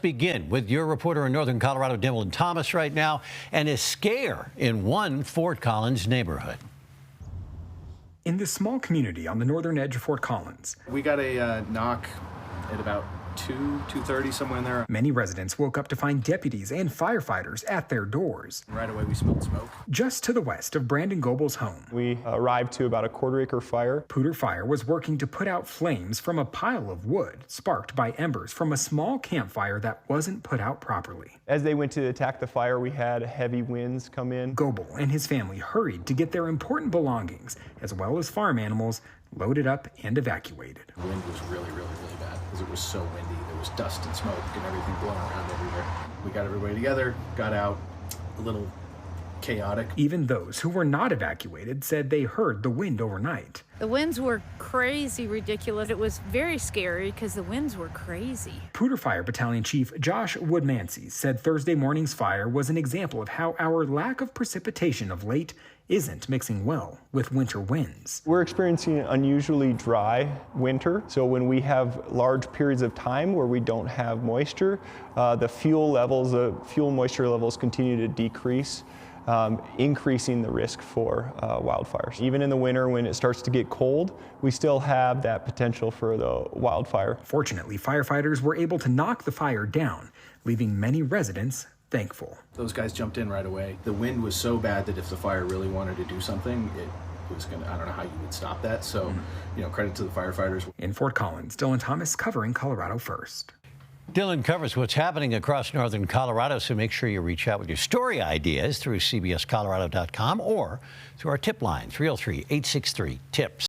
begin with your reporter in northern Colorado, Dylan Thomas, right now, and a scare in one Fort Collins neighborhood. In this small community on the northern edge of Fort Collins, we got a knock at about 2:30, somewhere in there. Many residents woke up to find deputies and firefighters at their doors. Right away, we smelled smoke. Just to the west of Brandon Goebel's home, we arrived to about a quarter-acre fire. Pooter Fire was working to put out flames from a pile of wood sparked by embers from a small campfire that wasn't put out properly. As they went to attack the fire, we had heavy winds come in. Goebel and his family hurried to get their important belongings, as well as farm animals, loaded up and evacuated. The wind was really bad because it was so windy. There was dust and smoke and everything blowing around everywhere. We got everybody together, got out, a little chaotic. Even those who were not evacuated said they heard the wind overnight. The winds were crazy, ridiculous. It was very scary because the winds were crazy. Pooter Fire Battalion Chief Josh Woodmansey said Thursday morning's fire was an example of how our lack of precipitation of late isn't mixing well with winter winds. We're experiencing an unusually dry winter, so when we have large periods of time where we don't have moisture, the fuel moisture levels continue to decrease, increasing the risk for wildfires. Even in the winter when it starts to get cold, we still have that potential for the wildfire. Fortunately, firefighters were able to knock the fire down, leaving many residents thankful. Those guys jumped in right away. The wind was so bad that if the fire really wanted to do something, it was gonna, I don't know how you would stop that. So, credit to the firefighters. In Fort Collins, Dylan Thomas covering Colorado First. Dylan covers what's happening across northern Colorado, so make sure you reach out with your story ideas through cbscolorado.com or through our tip line, 303-863-TIPS.